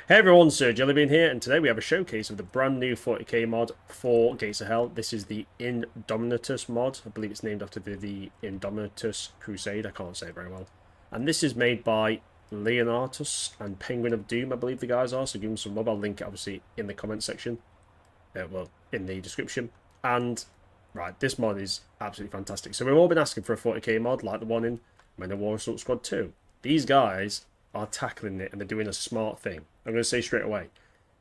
Hey everyone, Sir Jellybean here, and today we have a showcase of the brand new 40k mod for Gates of Hell. This is the Indomitus mod. I believe it's named after the Indomitus Crusade. I can't say it very well. And this is made by Leonatus and Penguin of Doom, I believe the guys are. So give them some love. I'll link it obviously in the comment section. Well, in the description. And, right, this mod is absolutely fantastic. So we've all been asking for a 40k mod like the one in Men of War Assault Squad 2. These guys are tackling it and they're doing a smart thing. I'm going to say straight away.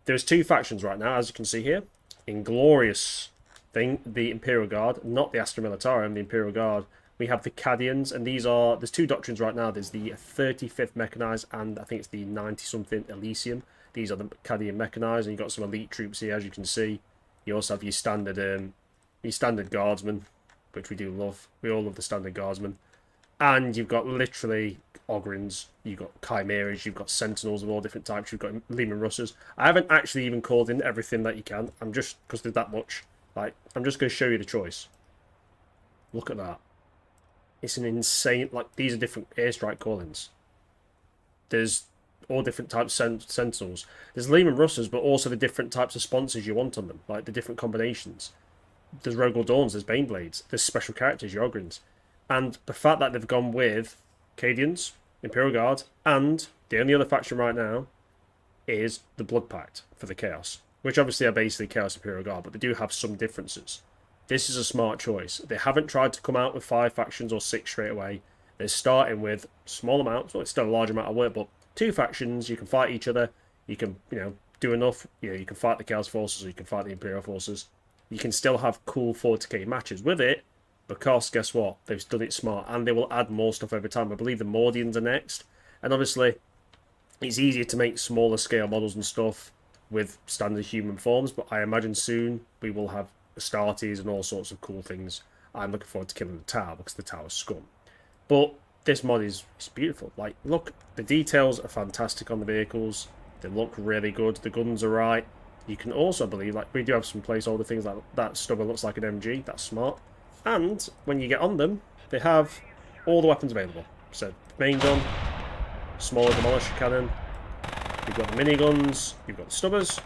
There's two factions right now, as you can see here. Inglorious thing, the Imperial Guard, not the Astra Militarum, the Imperial Guard. We have the Cadians, and there's two doctrines right now. There's the 35th Mechanized, and I think it's the 90-something Elyian. These are the Cadian Mechanized, and you've got some elite troops here, as you can see. You also have your standard guardsmen, which we do love. We all love the standard guardsmen. And you've got literally Ogrins, you've got Chimeras, you've got Sentinels of all different types, you've got Leman Russers. I haven't actually even called in everything that you can. I'm just, because there's that much, like, I'm just going to show you the choice. Look at that. It's an insane, like, these are different airstrike call-ins. There's all different types of Sentinels. There's Leman Russers, but also the different types of sponsors you want on them, like the different combinations. There's Rogel Dawns, there's Baneblades, there's special characters, your Ogrins. And the fact that they've gone with Cadians, Imperial Guard, and the only other faction right now is the Blood Pact for the Chaos, which obviously are basically Chaos Imperial Guard, but they do have some differences. This is a smart choice. They haven't tried to come out with 5 factions or 6 straight away. They're starting with small amounts. Well, it's still a large amount of work, but 2 factions. You can fight each other. You can, do enough. You can fight the Chaos forces or you can fight the Imperial forces. You can still have cool 40k matches with it. Because, guess what? They've done it smart. And they will add more stuff over time. I believe the Mordians are next. And obviously, it's easier to make smaller scale models and stuff with standard human forms. But I imagine soon we will have Astartes and all sorts of cool things. I'm looking forward to killing the Tower because the Tower's scum. But this mod is beautiful. Like, look, the details are fantastic on the vehicles. They look really good. The guns are right. You can also believe, like, we do have some placeholder things like that stubber looks like an MG. That's smart. And when you get on them, they have all the weapons available. So, main gun, smaller demolisher cannon, you've got the miniguns, you've got the stubbers,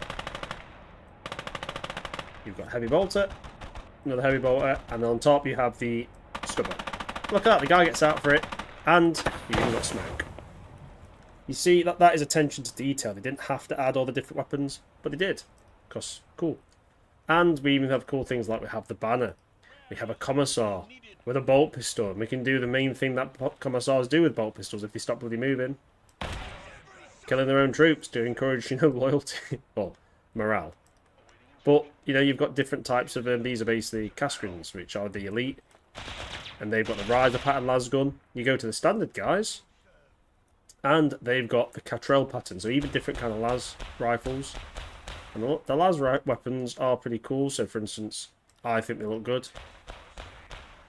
you've got heavy bolter, another heavy bolter, and on top you have the stubber. Look at that, the guy gets out for it, and you even got smoke. You see, that is attention to detail. They didn't have to add all the different weapons, but they did. Because, cool. And we even have cool things like we have the banner. We have a Commissar with a bolt pistol. And we can do the main thing that Commissars do with bolt pistols if they stop bloody moving. Killing their own troops to encourage, loyalty. Well, morale. But, you've got different types of them. These are basically Castrins, which are the elite. And they've got the Riser pattern las gun. You go to the standard guys. And they've got the Catrell pattern. So even different kind of las rifles. And the las weapons are pretty cool. So, for instance, I think they look good.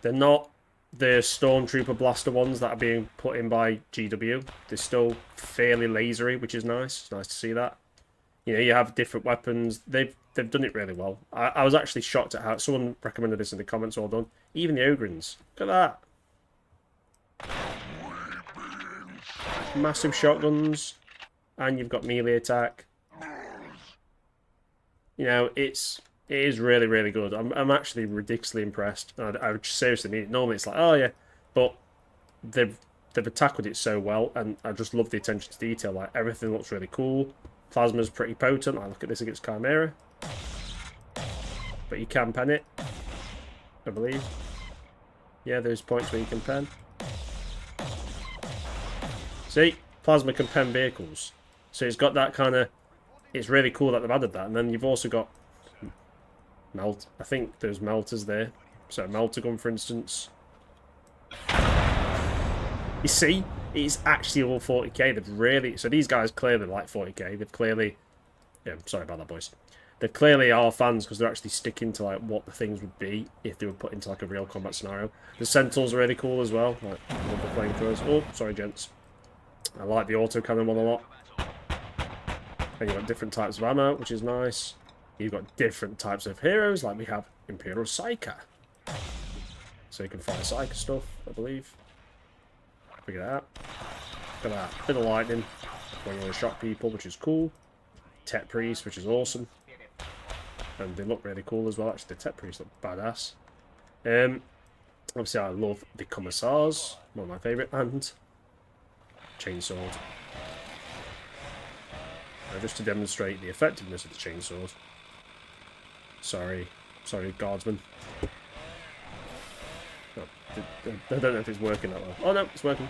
They're not the Stormtrooper blaster ones that are being put in by GW. They're still fairly lasery, which is nice. It's nice to see that. You have different weapons. They've done it really well. I was actually shocked at how someone recommended this in the comments. All done. Even the Ogrins. Look at that. Massive shotguns, and you've got melee attack. It is really, really good. I'm actually ridiculously impressed. I would seriously mean it. Normally it's like, oh yeah, but they've tackled it so well, and I just love the attention to detail. Like, everything looks really cool. Plasma's pretty potent. I look at this against Chimera, but you can pen it, I believe. Yeah, there's points where you can pen. See, Plasma can pen vehicles, so it's got that kind of. It's really cool that they've added that, and then you've also got. I think there's melters there. So melter gun, for instance. You see, it's actually all 40k. They've really... So these guys clearly like 40k. They've clearly... Yeah, sorry about that, boys. They clearly are fans because they're actually sticking to like what the things would be if they were put into like a real combat scenario. The Sentinels are really cool as well. Like, I love the flamethrowers. Oh, sorry, gents. I like the autocannon one a lot. And you've got different types of ammo, which is nice. You've got different types of heroes, like we have Imperial Psyker. So you can fight Psyker stuff, I believe. Figure it out. Look at that. Bit of lightning when you want to shock people, which is cool. tech priests, which is awesome. And they look really cool as well. Actually, the tech priests look badass. Obviously, I love the commissars, one of my favourite, and chainsword. Just to demonstrate the effectiveness of the chainsword. Sorry, guardsman. Oh, I don't know if it's working that well. Oh no, it's working.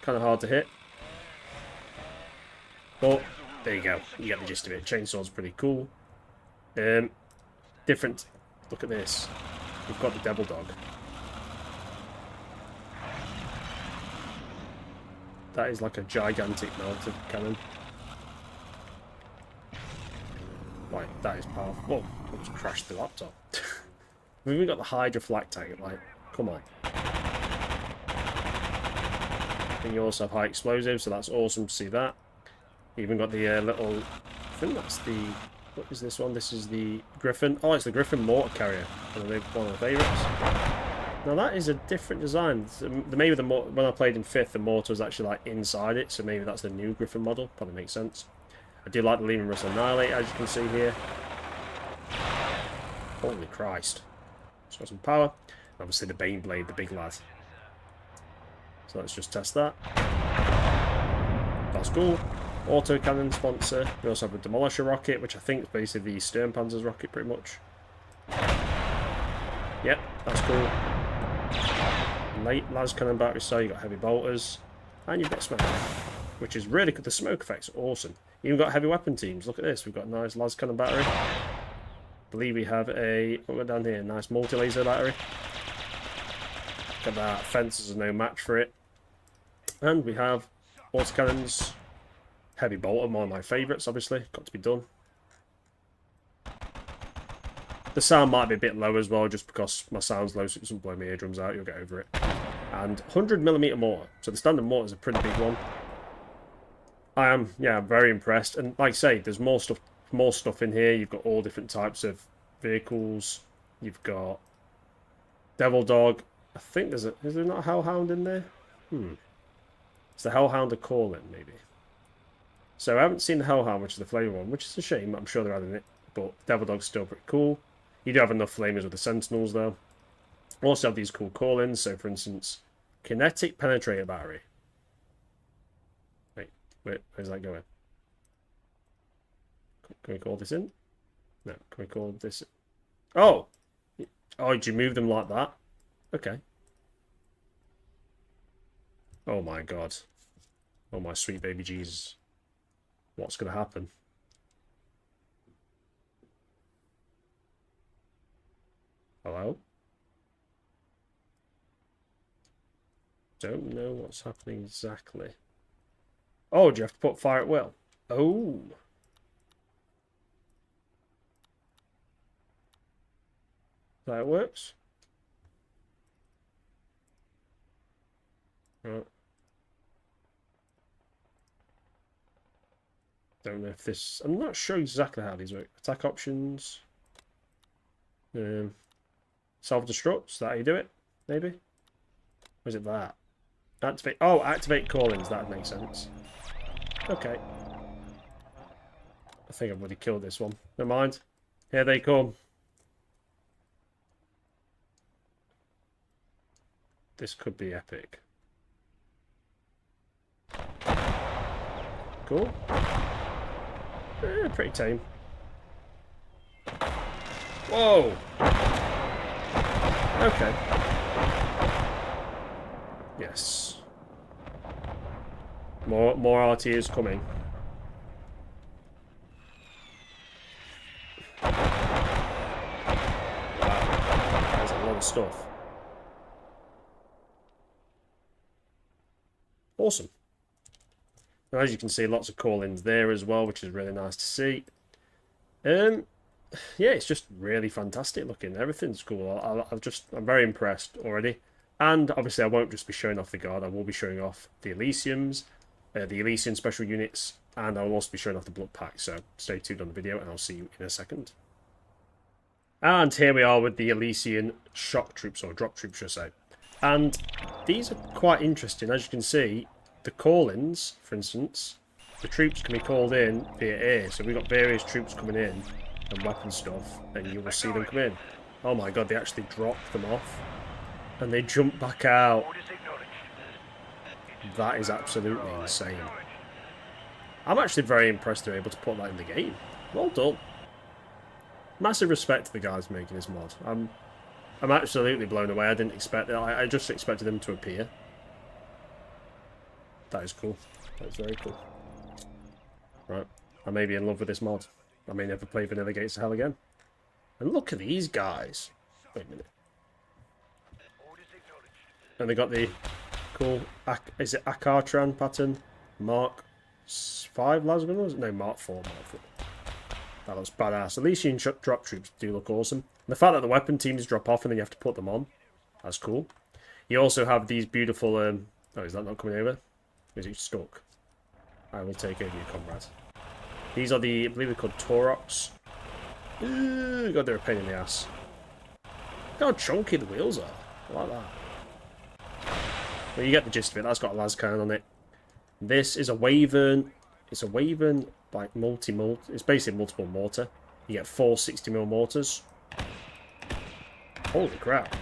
Kind of hard to hit. But there you go. You get the gist of it. Chainsword's pretty cool. Different. Look at this. We've got the devil dog. That is like a gigantic melted cannon. Like, that is powerful. Whoa, almost crashed the laptop. We've even got the hydroflactite, like, come on. And you also have high explosives, so that's awesome to see that. You even got the little, I think that's the, what is this one? This is the Griffin. Oh, it's the Griffin mortar carrier. One of the favourites. Now that is a different design. Maybe the when I played in 5th, the mortar was actually like inside it, so maybe that's the new Griffin model. Probably makes sense. I do like the Lehman Russell Annihilate, as you can see here. Holy Christ. It's got some power. Obviously the Bane Blade, the big lad. So let's just test that. That's cool. Auto cannon sponsor. We also have a Demolisher rocket, which I think is basically the Sturmpanzer's rocket, pretty much. Yep, that's cool. Late las cannon battery cell. You got heavy bolters, and you've got smoke, which is really good. The smoke effect's awesome. You even got heavy weapon teams. Look at this. We've got a nice las cannon battery. I believe we have a, what we're down here, nice multi-laser battery. Look at that. Fences are no match for it. And we have autocannons. Heavy bolter, one of my favourites, obviously. Got to be done. The sound might be a bit low as well, just because my sound's low, so it doesn't blow my eardrums out. You'll get over it. And 100mm mortar. So the standard mortar is a pretty big one. I am, yeah, very impressed. And like I say, there's more stuff in here. You've got all different types of vehicles. You've got Devil Dog. I think is there not a Hellhound in there? It's the Hellhound a call-in, maybe. So I haven't seen the Hellhound, which is the flavor one, which is a shame. I'm sure they're adding it. But Devil Dog's still pretty cool. You do have enough flamers with the Sentinels, though. Also have these cool call-ins. So, for instance, Kinetic Penetrator Battery. Wait, where's that going? Can we call this in? No, can we call this in? Oh! Oh, did you move them like that? Okay. Oh my god. Oh my sweet baby Jesus. What's going to happen? Hello? Don't know what's happening exactly. Oh, do you have to put fire at will? Oh. That works. Right. Don't know if this... I'm not sure exactly how these work. Attack options. Self-destruct. Is that how you do it? Maybe? Or is it that? Activate... Oh, activate call-ins. That makes sense. Okay. I think I've already killed this one. Never mind. Here they come. This could be epic. Cool. Pretty tame. Whoa! Okay. Yes. More RT is coming. Wow. That's a lot of stuff. Awesome. And as you can see, lots of call-ins there as well, which is really nice to see. Yeah, it's just really fantastic looking. Everything's cool. I'm very impressed already. And obviously, I won't just be showing off the guard. I will be showing off the Elysiums, the Elysian special units, and I'll also be showing off the Blood Pact. So stay tuned on the video, and I'll see you in a second. And here we are with the Elysian shock troops, or drop troops, should I say. And these are quite interesting. As you can see, the call-ins, for instance, the troops can be called in via air. So we've got various troops coming in and weapon stuff, and you will see them come in. Oh my god, they actually dropped them off. And they jump back out. That is absolutely insane. I'm actually very impressed they're able to put that in the game. Well done. Massive respect to the guys making this mod. I'm absolutely blown away. I didn't expect it. I just expected them to appear. That is cool. That is very cool. Right. I may be in love with this mod. I may never play Vanilla Gates of Hell again. And look at these guys. Wait a minute. And they got the cool, is it Akartran pattern? Mark 5 lasgunners? No, Mark 4. Mark 4. That looks badass. Elyian drop troops do look awesome. And the fact that the weapon teams drop off and then you have to put them on. That's cool. You also have these beautiful... oh, is that not coming over? Is it stuck? I will take over your comrade. These are the... I believe they're called Taurox. Ooh, god, they're a pain in the ass. Look how chunky the wheels are. I like that. Well, you get the gist of it. That's got a lascannon on it. This is a Wyvern. It's a Wyvern, like, it's basically multiple mortar. You get 4 60mm mortars. Holy crap.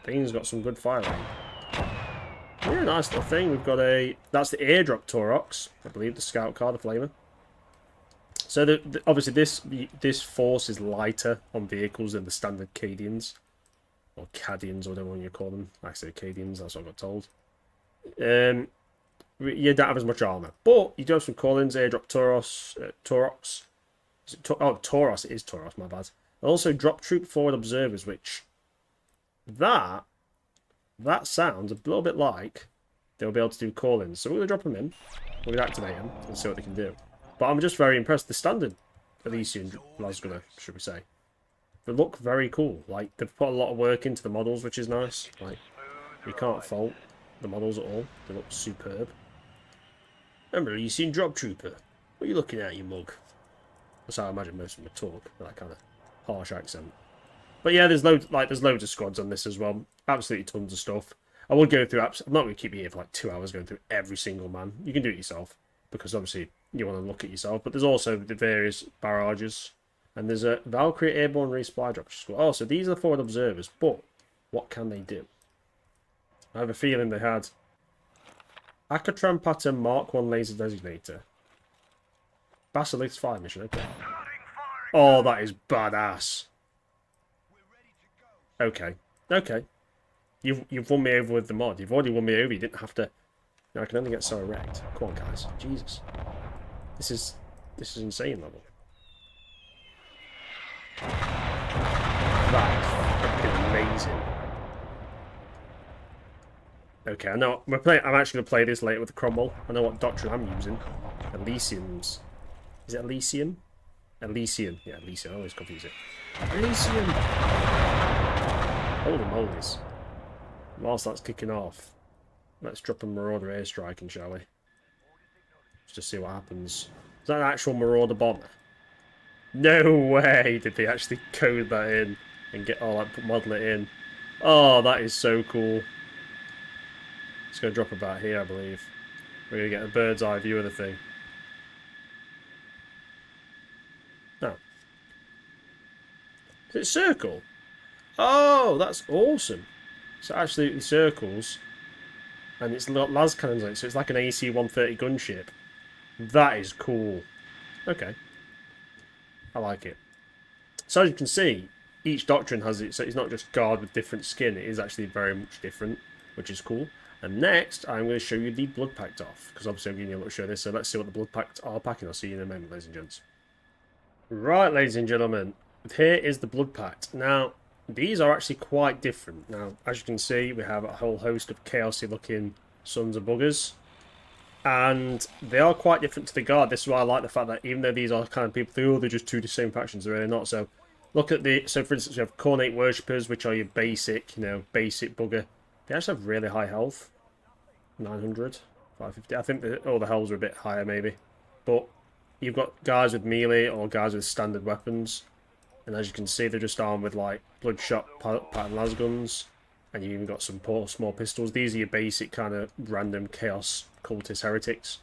Thing's got some good fire rate. Yeah, nice little thing. We've got a... That's the airdrop Taurox. I believe the scout car, the flamer. So, obviously, this force is lighter on vehicles than the standard Cadians. Or Cadians, or whatever you call them. I say Cadians, that's what I got told. You don't have as much armor, but you do have some call-ins. Airdrop Taurox. Tauros. It is Tauros. My bad. Also, drop troop forward observers, which that sounds a little bit like they'll be able to do call-ins. So we're gonna drop them in. We're gonna activate them and see what they can do. But I'm just very impressed. The standard Elyian lasgunner, should we say? They look very cool. Like they've put a lot of work into the models, which is nice. Like you can't fault the models at all. They look superb. Remember, you seen Drop Trooper? What are you looking at, you mug? That's how I imagine most of them talk, with that kind of harsh accent. But yeah, there's loads of squads on this as well. Absolutely tons of stuff. I would go through. I'm not going to keep you here for like 2 hours going through every single man. You can do it yourself because obviously you want to look at yourself. But there's also the various barrages, and there's a Valkyrie airborne resupply drop. Oh, so these are the forward observers. But what can they do? I have a feeling they had Akatran pattern Mark 1 laser designator. Basilisk fire mission, okay. Oh, that is badass. Okay. Okay. You've won me over with the mod. You've already won me over. You didn't have to... No, I can only get so erect. Come on, guys. Jesus. This is insane level. That is fucking amazing. Okay, I know. I'm actually going to play this later with the Cromwell. I know what doctrine I'm using. Elysians. Is it Elysian? Elysian. Yeah, Elysian. I always confuse it. Elysian! Holy molies. Whilst that's kicking off, let's drop a Marauder airstriking, shall we? Just see what happens. Is that an actual Marauder bomber? No way did they actually code that in and get all that, model it in. Oh, that is so cool. It's going to drop about here, I believe. We're going to get a bird's eye view of the thing. No. Is it circle? Oh, that's awesome. So it absolutely circles. And it's got las cannons on it, so it's like an AC-130 gunship. That is cool. Okay. I like it. So as you can see, each doctrine has it, so it's not just guard with different skin, it is actually very much different, which is cool. And next, I'm going to show you the Blood Pact off, because obviously I'm giving you a little show of this, so let's see what the Blood Pact are packing. I'll see you in a moment, ladies and gents. Right, ladies and gentlemen, here is the Blood Pact. Now, these are actually quite different. Now, as you can see, we have a whole host of chaosy looking sons of buggers. And they are quite different to the guard. This is why I like the fact that even though these are kind of people think, oh, they're just two the same factions, they're really not. So look at the, so for instance, we have Cornate Worshippers, which are your basic, basic bugger. They actually have really high health. 900, 550. I think that all the hells are a bit higher maybe. But you've got guys with melee or guys with standard weapons. And as you can see, they're just armed with like bloodshot pattern lasguns. And you even got some small pistols. These are your basic kind of random chaos cultist heretics.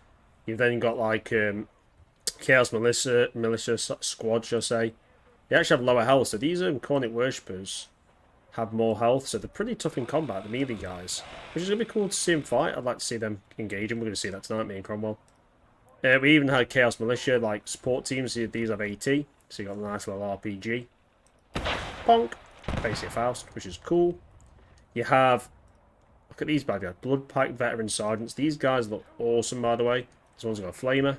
You've then got like Chaos Militia Squad, shall I say. They actually have lower health, so these Cornet Worshippers have more health, so they're pretty tough in combat, the melee guys. Which is going to be cool to see them fight. I'd like to see them engage, and we're going to see that tonight, me and Cromwell. We even had Chaos Militia, like support teams. These have AT, so you got a nice little RPG. Bonk! Basically a Faust, which is cool. You have, look at these bad guys, Blood Pact Veteran Sergeants. These guys look awesome, by the way. This one's got a Flamer.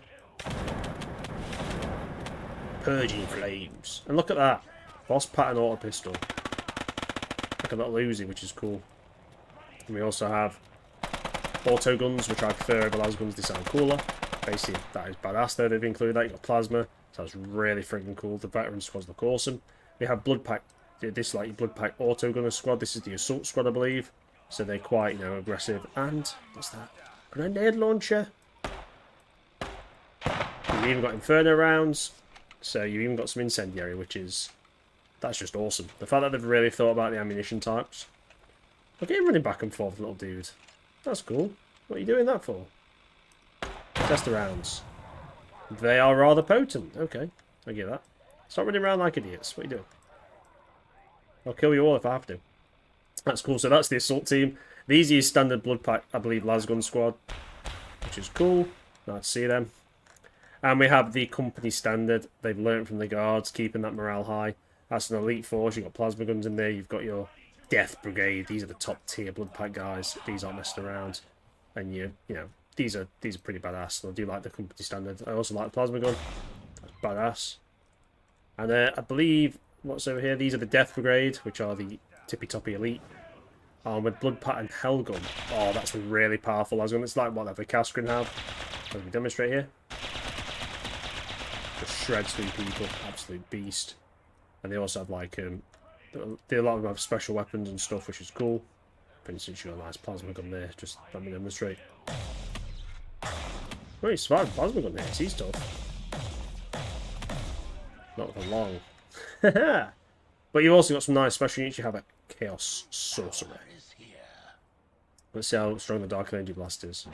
Purging Flames. And look at that. Boss Pattern Auto Pistol. Look at that Uzi, which is cool. And we also have Auto Guns, which I prefer over las guns. They sound cooler. Basically, that is badass though. They've included that. You've got Plasma. So that's really freaking cool. The Veteran Squads look awesome. We have Blood Pact. This is like your Blood Pact Auto Gunner Squad. This is the Assault Squad, I believe. So they're quite, aggressive. And, what's that? Grenade Launcher. You've even got Inferno rounds. So you've even got some Incendiary, which is... That's just awesome. The fact that they've really thought about the ammunition types. Look at him running back and forth, little dude. That's cool. What are you doing that for? Test the rounds. They are rather potent. Okay, I get that. Stop running around like idiots. What are you doing? I'll kill you all if I have to. That's cool. So that's the assault team. These are your standard Blood Pact, I believe, Lasgun squad. Which is cool. Nice to see them. And we have the company standard. They've learned from the guards, keeping that morale high. That's an elite force. You've got plasma guns in there. You've got your Death Brigade. These are the top tier Blood Pact guys. These aren't messing around. And you know, these are pretty badass. And I do like the company standard. I also like the plasma gun. That's badass. And I believe what's over here. These are the Death Brigade, which are the tippy toppy elite. With Blood Pact and Hellgun. Oh, that's a really powerful lasgun. It's like what the Kaskrin have. As we demonstrate here. Just shreds through people. Absolute beast. And they also have like a lot of them have special weapons and stuff, which is cool. For instance, you got a nice plasma gun there. Just let me demonstrate. Well, he survived a plasma gun there. He's tough. Not for long. But you've also got some nice special units. You have a Chaos Sorcerer. Let's see how strong the Dark Energy Blast is.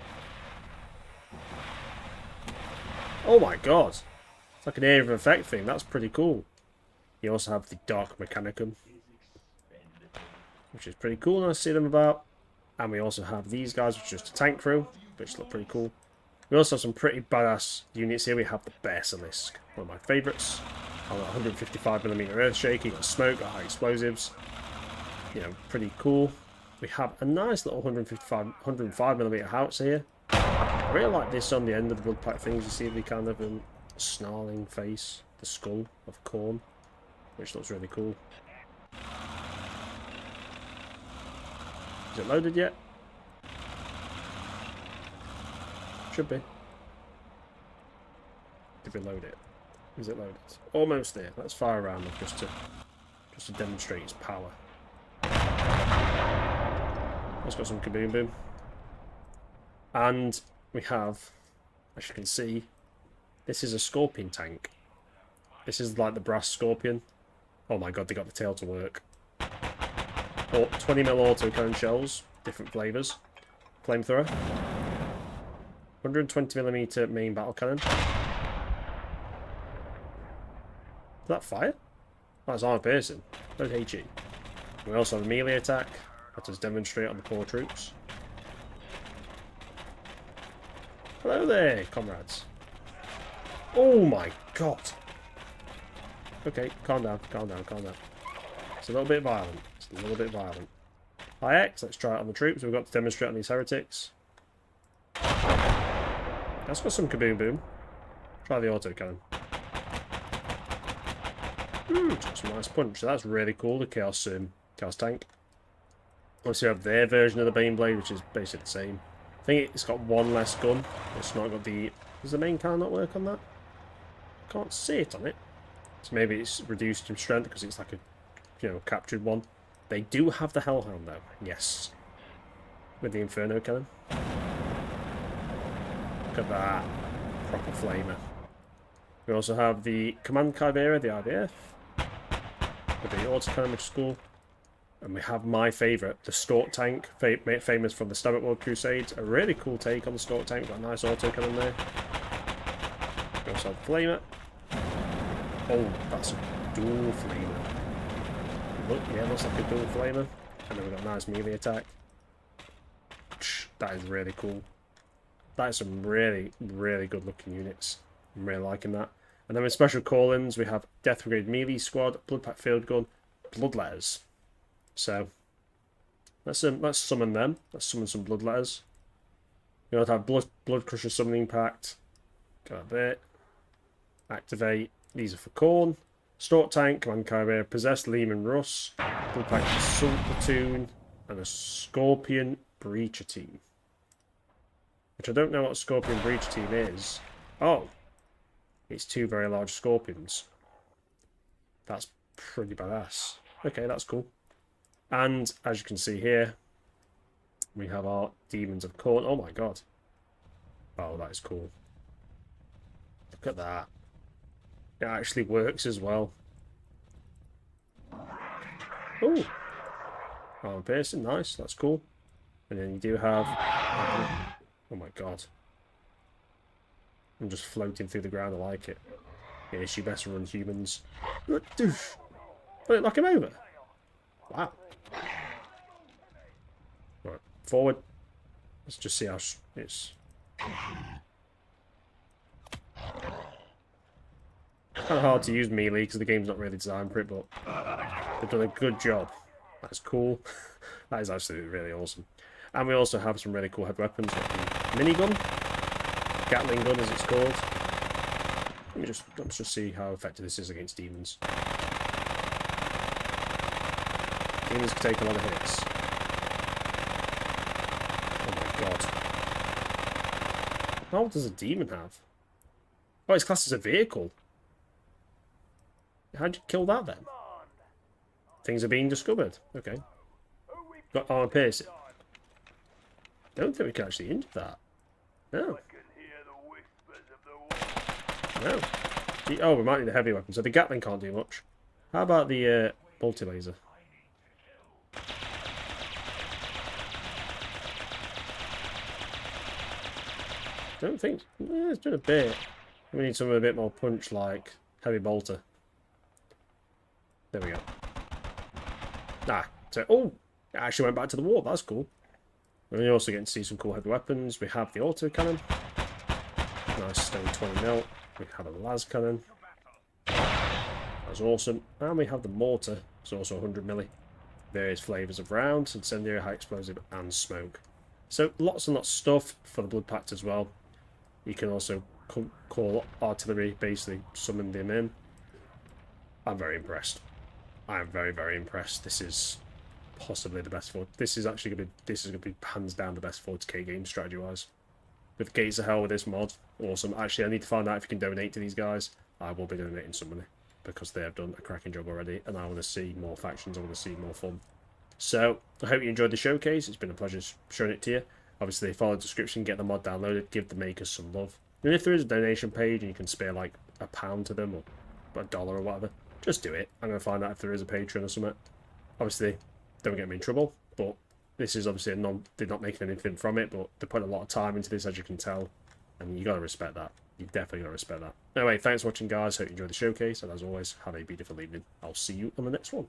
Oh my god! It's like an area of effect thing. That's pretty cool. You also have the Dark Mechanicum, which is pretty cool. Nice to see them about. And we also have these guys, which is just a tank crew, which look pretty cool. We also have some pretty badass units here. We have the Basilisk, one of my favourites. I've got 155mm Earthshaker, you got smoke, got high explosives. You know, pretty cool. We have a nice little 105mm howitzer here. I really like this on the end of the Blood Pact things. You see the kind of snarling face, the skull of Khorne, which looks really cool. Is it loaded yet? Should be. Did we load it? Is it loaded? Almost there. Let's fire around them just to demonstrate its power. Let's got some kaboom boom. And we have, as you can see, this is a Scorpion tank. This is like the brass Scorpion. Oh my god, they got the tail to work. 20mm autocannon shells, different flavours. Flamethrower. 120mm main battle cannon. Is that fire? Oh, that's armor piercing. Load HE. We also have a melee attack. Let us demonstrate on the poor troops. Hello there, comrades. Oh my god. Okay, calm down, calm down, calm down. It's a little bit violent. It's a little bit violent. High X, let's try it on the troops. We've got to demonstrate on these heretics. That's got some kaboom boom. Try the autocannon. Got some nice punch. So that's really cool, the Chaos tank. Obviously, we have their version of the Baneblade, which is basically the same. I think it's got one less gun. It's not got the... Does the main cannon not work on that? I can't see it on it. So maybe it's reduced in strength because it's like a, captured one. They do have the Hellhound, though. Yes. With the Inferno cannon. Look at that. Proper flamer. We also have the Command Chimera, the IBF. With the autocannon, which is cool. And we have my favourite, the Stork Tank, famous from the Stomach World Crusades. A really cool take on the Stork Tank. Got a nice auto cannon there. We also have Flamer. Oh, that's a dual Flamer. Look, yeah, looks like a dual Flamer. And then we've got a nice melee attack. That is really cool. That is some really, really good looking units. I'm really liking that. And then with special call-ins, we have Death Brigade Melee Squad, Blood Pact Field Gun, Bloodletters. So, let's summon them. Let's summon some Bloodletters. We also have Blood Crusher Summoning Pact. Got a bit. Activate. These are for Khorne. Stork Tank, Command Carrier, Possessed Lehman Russ, Blood Pact Assault Platoon, and a Scorpion Breacher Team. Which I don't know what a Scorpion Breacher Team is. Oh! It's 2 very large Scorpions. That's pretty badass. Okay, that's cool. And, as you can see here, we have our Demons of Khorne. Oh my god. Oh, that is cool. Look at that. It actually works as well. Oh! Armor piercing, nice, that's cool. And then you do have... Oh my god. I'm just floating through the ground, I like it. Yeah, she best run humans. Will it knock him over? Wow. Right, forward. Let's just see how it's... Kind of hard to use melee because the game's not really designed for it, but they've done a good job. That's cool. That is absolutely really awesome. And we also have some really cool heavy weapons. Minigun, Gatling gun as it's called. Let's just see how effective this is against demons. Demons can take a lot of hits. Oh my god. How does a demon have? Oh, it's classed as a vehicle. How'd you kill that then? Things are being discovered. Okay. Got armor piercing. Don't think we can actually injure that. No. No. Oh, we might need a heavy weapon. So the Gatling can't do much. How about the multi-laser? Don't think... it's doing a bit. We need something a bit more punch, like heavy bolter. There we go. Ah, so... Oh! It actually went back to the wall. That's cool. And you're also getting to see some cool heavy weapons. We have the auto cannon. Nice stone 20mm. We have a las cannon. That's awesome. And we have the mortar. It's also 100mm. Various flavours of rounds, incendiary, high explosive, and smoke. So lots and lots of stuff for the Blood Pact as well. You can also call artillery, basically summon them in. I'm very impressed. I am very, very impressed. This is possibly the best this is actually going to be hands down the best 40k game strategy wise. With Gates of Hell with this mod, awesome. Actually, I need to find out if you can donate to these guys. I will be donating some money because they have done a cracking job already, and I want to see more factions. I want to see more fun. So I hope you enjoyed the showcase. It's been a pleasure showing it to you. Obviously, follow the description, get the mod downloaded, give the makers some love. And if there is a donation page and you can spare like £1 to them or $1 or whatever, just do it. I'm going to find out if there is a Patreon or something. Obviously, don't get me in trouble, but this is obviously they're not making anything from it, but they put a lot of time into this, as you can tell, and you got to respect that. You definitely got to respect that. Anyway, thanks for watching, guys. Hope you enjoyed the showcase, and as always, have a beautiful evening. I'll see you on the next one.